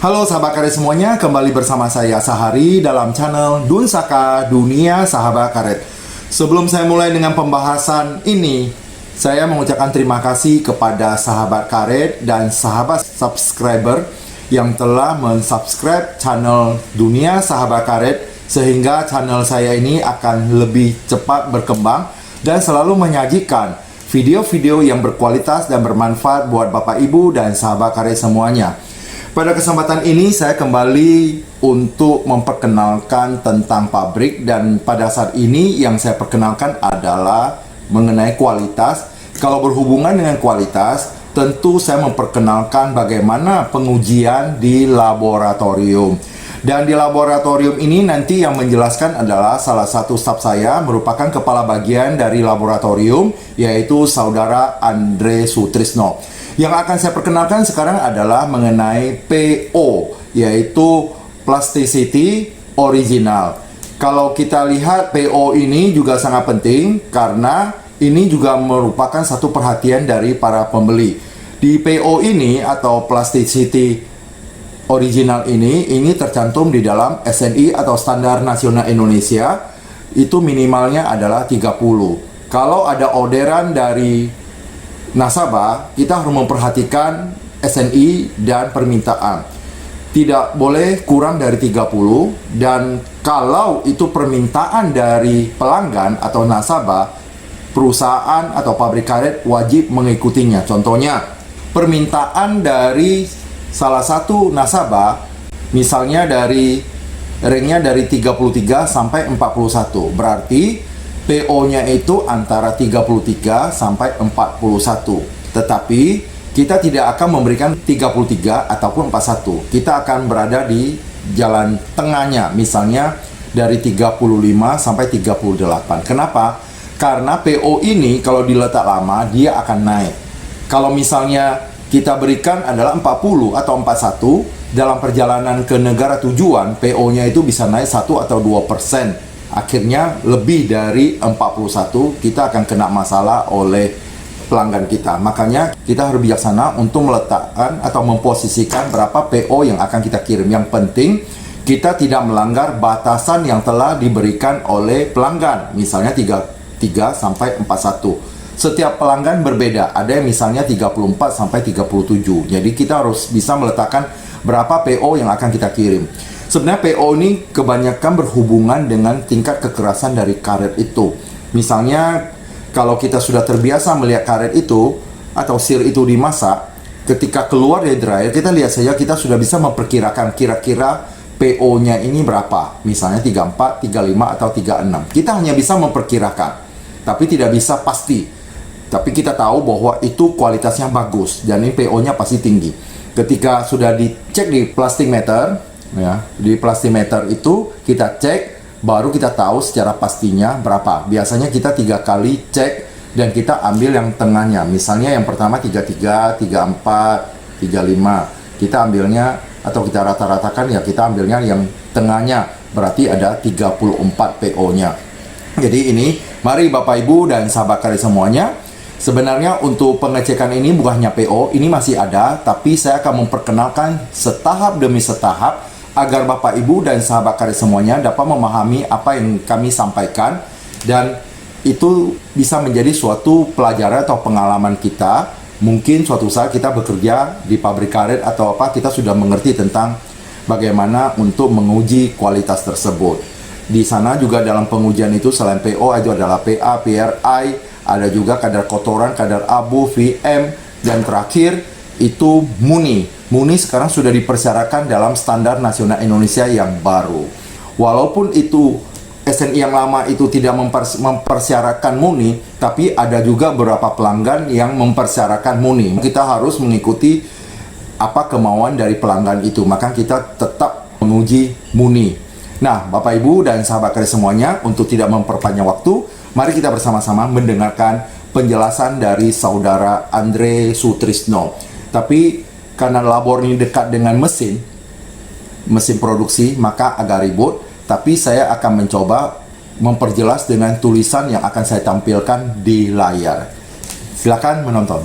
Halo sahabat karet semuanya, kembali bersama saya Sahari dalam channel Dunsaka Dunia Sahabat Karet. Sebelum saya mulai dengan pembahasan ini, saya mengucapkan terima kasih kepada sahabat karet dan sahabat subscriber yang telah mensubscribe channel Dunia Sahabat Karet, sehingga channel saya ini akan lebih cepat berkembang dan selalu menyajikan video-video yang berkualitas dan bermanfaat buat Bapak Ibu dan sahabat karet semuanya. Pada kesempatan ini saya kembali untuk memperkenalkan tentang pabrik, dan pada saat ini yang saya perkenalkan adalah mengenai kualitas. Kalau berhubungan dengan kualitas, tentu saya memperkenalkan bagaimana pengujian di laboratorium. Dan di laboratorium ini nanti yang menjelaskan adalah salah satu staf saya, merupakan kepala bagian dari laboratorium, yaitu Saudara Andre Sutrisno. Yang akan saya perkenalkan sekarang adalah mengenai PO, yaitu Plasticity Original. Kalau kita lihat PO ini juga sangat penting karena ini juga merupakan satu perhatian dari para pembeli. Di PO ini atau Plasticity Original ini tercantum di dalam SNI atau Standar Nasional Indonesia, itu minimalnya adalah 30. Kalau ada orderan dari nasabah, kita harus memperhatikan SNI dan permintaan. Tidak boleh kurang dari 30, dan kalau itu permintaan dari pelanggan atau nasabah, perusahaan atau pabrik karet wajib mengikutinya. Contohnya, permintaan dari salah satu nasabah, misalnya dari ringnya dari 33 sampai 41, berarti PO-nya itu antara 33 sampai 41. Tetapi kita tidak akan memberikan 33 ataupun 41. Kita akan berada di jalan tengahnya, misalnya dari 35 sampai 38. Kenapa? Karena PO ini kalau diletak lama dia akan naik. Kalau misalnya kita berikan adalah 40 atau 41, dalam perjalanan ke negara tujuan PO-nya itu bisa naik 1 atau 2%. Akhirnya lebih dari 41 kita akan kena masalah oleh pelanggan kita. Makanya kita harus bijaksana untuk meletakkan atau memposisikan berapa PO yang akan kita kirim. Yang penting kita tidak melanggar batasan yang telah diberikan oleh pelanggan, misalnya 33 sampai 41. Setiap pelanggan berbeda, ada yang misalnya 34 sampai 37. Jadi kita harus bisa meletakkan berapa PO yang akan kita kirim. Sebenarnya PO ini kebanyakan berhubungan dengan tingkat kekerasan dari karet itu. Misalnya kalau kita sudah terbiasa melihat karet itu atau sir itu dimasak, ketika keluar dari dryer kita lihat saja, kita sudah bisa memperkirakan kira-kira PO-nya ini berapa. Misalnya 34, 35 atau 36. Kita hanya bisa memperkirakan, tapi tidak bisa pasti. Tapi kita tahu bahwa itu kualitasnya bagus dan ini PO-nya pasti tinggi. Ketika sudah dicek di plastic meter, ya, di plastimeter itu kita cek, baru kita tahu secara pastinya berapa. Biasanya kita 3 kali cek dan kita ambil yang tengahnya. Misalnya yang pertama 33, 34, 35. Kita ambilnya atau kita rata-ratakan, ya kita ambilnya yang tengahnya. Berarti ada 34 PO-nya. Jadi ini, mari Bapak Ibu dan sahabat karet semuanya, sebenarnya untuk pengecekan ini bukan hanya PO, ini masih ada, tapi saya akan memperkenalkan setahap demi setahap agar Bapak Ibu dan sahabat karet semuanya dapat memahami apa yang kami sampaikan, dan itu bisa menjadi suatu pelajaran atau pengalaman kita. Mungkin suatu saat kita bekerja di pabrik karet atau apa, kita sudah mengerti tentang bagaimana untuk menguji kualitas tersebut. Di sana juga dalam pengujian itu selain PO itu adalah PA, PRI, ada juga kadar kotoran, kadar abu, VM, dan terakhir itu MUNI. MUNI sekarang sudah dipersyaratkan dalam Standar Nasional Indonesia yang baru. Walaupun itu SNI yang lama itu tidak mempersyaratkan MUNI, tapi ada juga beberapa pelanggan yang mempersyaratkan MUNI. Kita harus mengikuti apa kemauan dari pelanggan itu, maka kita tetap menguji MUNI. Nah, Bapak Ibu dan sahabat karet semuanya, untuk tidak memperpanjang waktu, mari kita bersama-sama mendengarkan penjelasan dari Saudara Andre Sutrisno. Tapi karena labor ini dekat dengan mesin produksi, maka agak ribut. Tapi saya akan mencoba memperjelas dengan tulisan yang akan saya tampilkan di layar. Silakan menonton.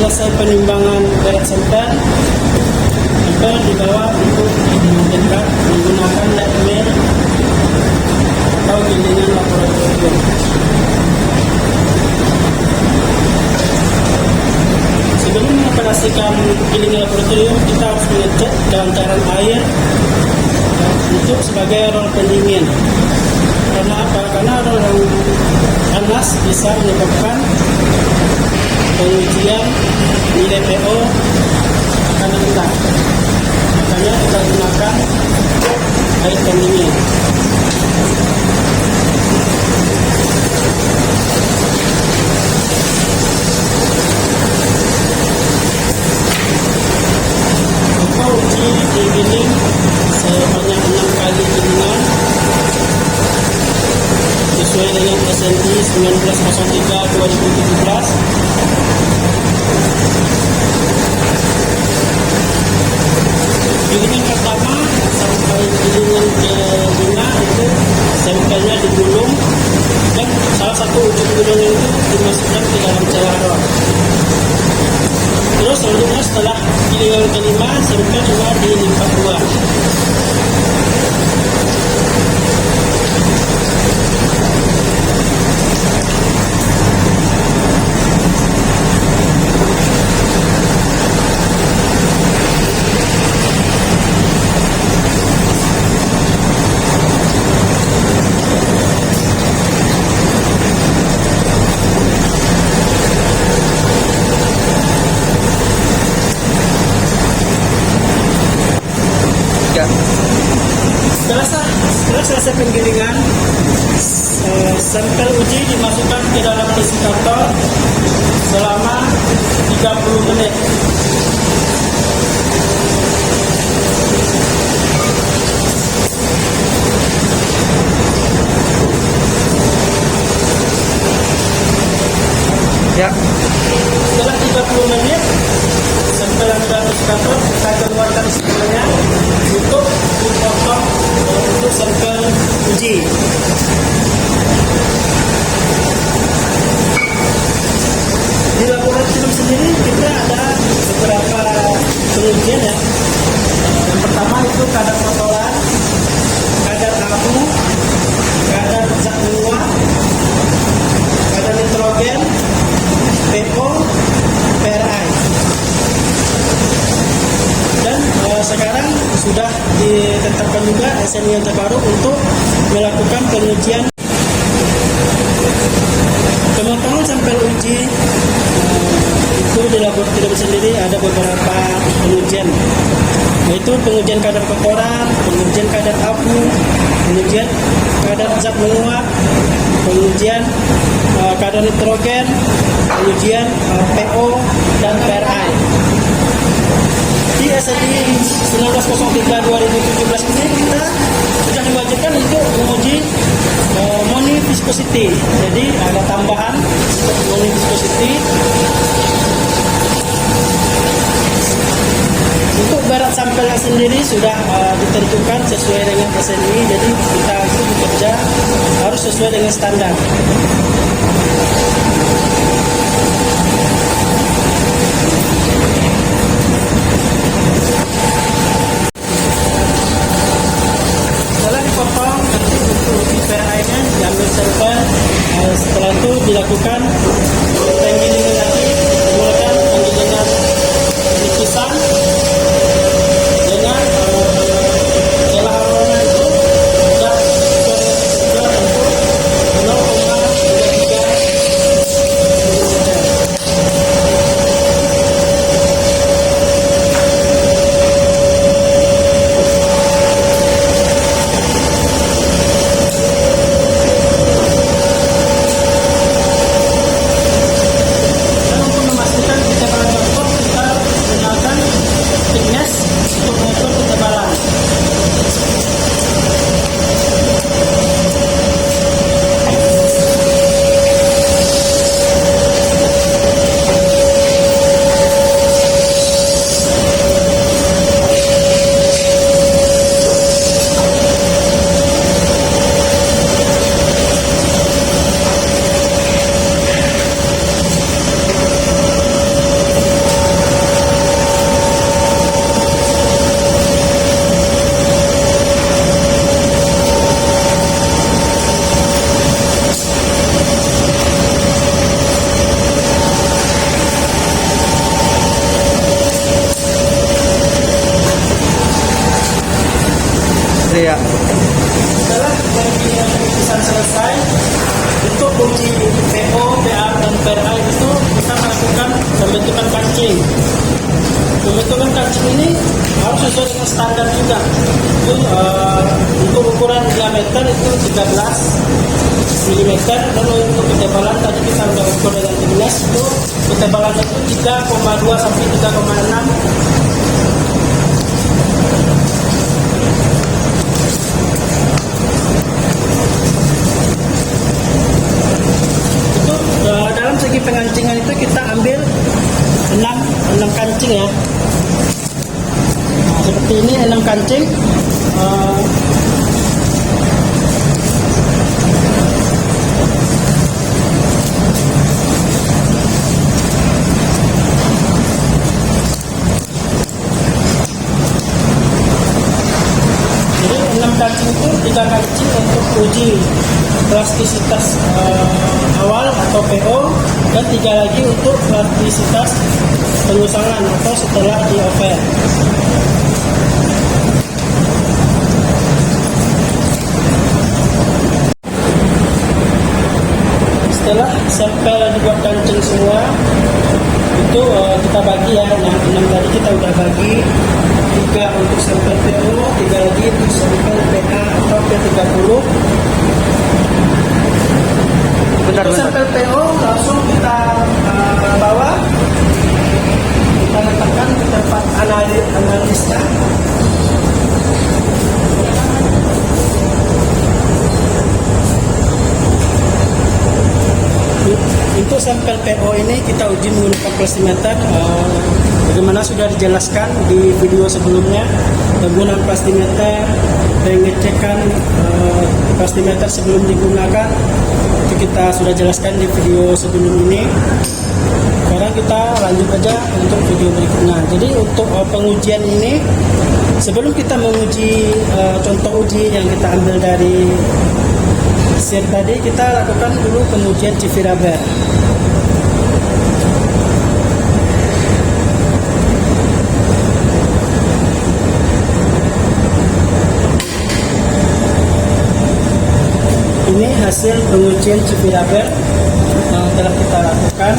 selesai penimbangan berat sampel dibawa untuk didekat menggunakan lab mail atau gilingan laboratorium. Sebelum mengoperasikan gilingan laboratorium, kita harus mengecek dalam cairan air untuk sebagai rol pendingin. Karena apa? Karena rol panas bisa menyebabkan pengujian nilai pH akan rendah. Makanya kita gunakan air pendingin. Kita uji giling sebanyak 6 kali gilingan sesuai dengan SNI 1903/2017. Gilingan pertama sampai gilingan ke-5 itu sampelnya digulung dan salah satu ujung gulung itu dimasukkan ke dalam cairan. Terus selanjutnya setelah gilingan ke-5 sampel juga dilipat 2. Setelah selesai penggilingan, sampel uji dimasukkan ke dalam desikator selama 30 menit. Ya. Setelah 30 menit, sampel yang sudah desikator kita keluarkan sampelnya untuk dipotong untuk sampel uji. Di laboratorium sendiri kita ada beberapa pengujian ya. Yang pertama itu kadar kotoran, kadar abu, kadar zat menguap, kadar nitrogen, pH, pRI. Dan sekarang sudah ditetapkan juga SNI yang terbaru untuk melakukan pengujian pemotongan sampel uji. Itu di laboratorium sendiri ada beberapa pengujian, yaitu pengujian kadar kotoran, pengujian kadar abu, pengujian kadar zat menguap, pengujian kadar nitrogen, pengujian pH dan pRI. Di SNI 1903/2017 ini kita sudah diwajibkan untuk menguji moni viscosity. Jadi ada tambahan moni viscosity. Untuk berat sampelnya sendiri sudah ditentukan sesuai dengan SNI. Jadi kita bekerja harus sesuai dengan standar. Setelah itu dilakukan penggilingan lagi menggunakan penggilingan nipisan dengan celah aroma itu sudah untuk 0,33 mm. Setelah pemeriksaan selesai, untuk uji PO, PA, dan PRA itu kita melakukan pembentukan kancing. Pembentukan kancing ini harus sesuai dengan standar juga. Itu, untuk ukuran diameter itu 13 mm, dan untuk ketebalan tadi kita sudah ukur dengan timnas, itu ketebalan itu 3,2 sampai 3,6. Dalam segi pengancingan itu kita ambil 6 kancing ya. Nah, seperti ini 6 kancing. Jadi 6 kancing itu 3 kancing untuk uji plastisitas awal atau PO, dan 3 lagi untuk plastisitas pengusangan atau setelah di oven. Setelah sampel dibuat kancing semua, itu kita bagi ya, yang 6 tadi kita udah bagi, 3 untuk sampel PO, 3 lagi untuk sampel PA atau P30. Untuk sampel PO langsung kita bawa, kita letakkan di tempat analisnya. Untuk sampel PO ini kita uji menggunakan plastimeter. Bagaimana sudah dijelaskan di video sebelumnya, penggunaan plastimeter, pengecekan plastimeter sebelum digunakan, itu kita sudah jelaskan di video sebelum ini. Sekarang kita lanjut aja untuk video berikutnya. Jadi untuk pengujian ini, sebelum kita menguji contoh uji yang kita ambil dari SIR tadi, kita lakukan dulu pengujian CV rubber. Ini hasil pengujian CV rubber yang telah kita lakukan.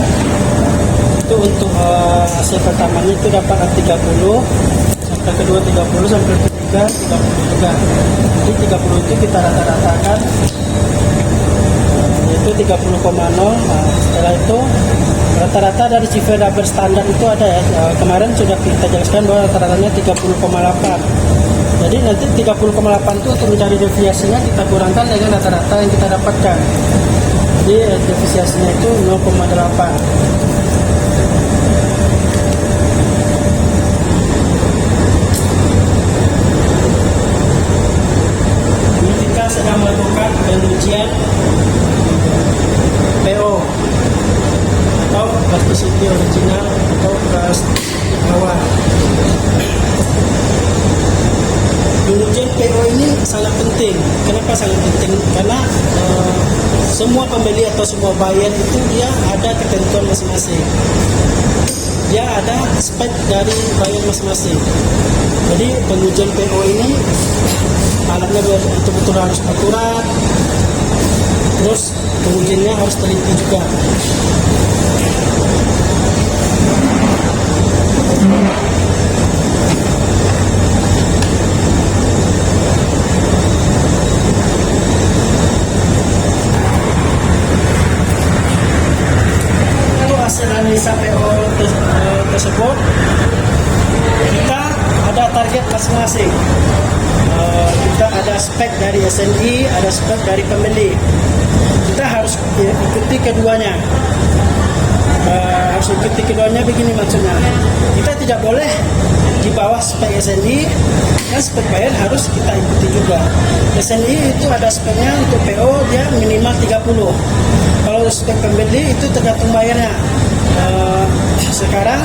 Itu untuk hasil pertamanya itu dapat 30, sampai kedua 30, sampai ketiga 30 juga. Jadi 30 itu kita rata-ratakan, yaitu 30,0. Setelah itu rata-rata dari CV rubber standar itu ada ya, kemarin sudah kita jelaskan bahwa rata-ratanya 30,8. Jadi nanti 30,8 itu untuk mencari deviasinya kita kurangkan dengan rata-rata yang kita dapatkan. Jadi deviasinya itu 0,8. Ini kita sedang melakukan pengujian PO atau plasticity original atau plastik awal. Pengujian PO ini sangat penting. Kenapa sangat penting? Karena semua pembeli atau semua buyer itu dia ada ketentuan masing-masing. Dia ada spek dari buyer masing-masing. Jadi pengujian PO ini alatnya betul-betul harus akurat. Terus pengujiannya harus teliti juga. Hasil analisa PO tersebut, kita ada target masing-masing. Kita ada spek dari SNI, ada spek dari pembeli. Kita harus ikuti keduanya. Harus ikuti keduanya begini maksudnya. Kita tidak boleh di bawah spek SNI, dan spek buyer harus kita ikuti juga. SNI itu ada speknya untuk PO dia minimal 30. Kalau spek pembeli itu tergantung bayarnya. Sekarang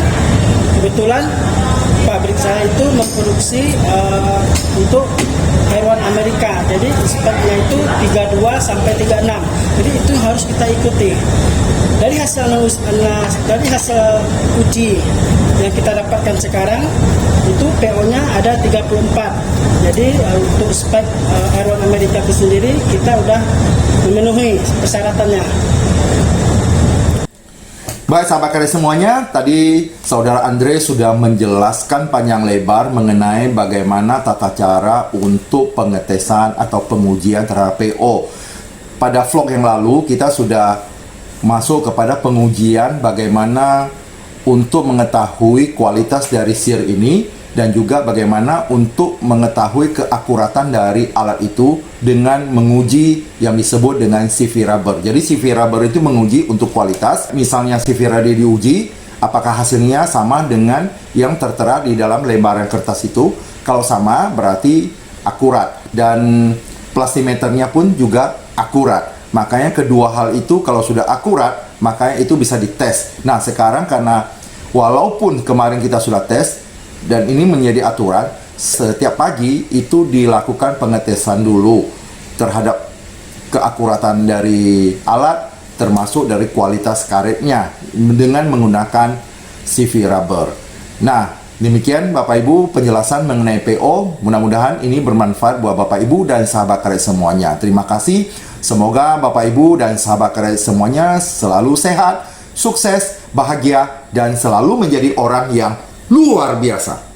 kebetulan pabrik saya itu memproduksi untuk hewan Amerika, jadi speknya itu 32 sampai 36. Jadi itu harus kita ikuti. Dari hasil uji yang kita dapatkan sekarang, itu PO-nya ada 34. Jadi untuk spek Iron America itu sendiri kita udah memenuhi persyaratannya. Baik sahabat karya semuanya, tadi Saudara Andre sudah menjelaskan panjang lebar mengenai bagaimana tata cara untuk pengetesan atau pengujian terhadap PO. Pada vlog yang lalu kita sudah masuk kepada pengujian bagaimana untuk mengetahui kualitas dari SEER ini dan juga bagaimana untuk mengetahui keakuratan dari alat itu dengan menguji yang disebut dengan CV rubber. Jadi CV rubber itu menguji untuk kualitas. Misalnya CV rubber diuji, apakah hasilnya sama dengan yang tertera di dalam lembaran kertas itu? Kalau sama berarti akurat, dan plastimeternya pun juga akurat. Makanya kedua hal itu kalau sudah akurat, makanya itu bisa dites. Nah sekarang karena walaupun kemarin kita sudah tes dan ini menjadi aturan, setiap pagi itu dilakukan pengetesan dulu terhadap keakuratan dari alat, termasuk dari kualitas karetnya dengan menggunakan CV rubber. Nah, demikian Bapak Ibu penjelasan mengenai PO. Mudah-mudahan ini bermanfaat buat Bapak Ibu dan sahabat karet semuanya. Terima kasih. Semoga Bapak Ibu dan sahabat karet semuanya selalu sehat, sukses, bahagia, dan selalu menjadi orang yang luar biasa.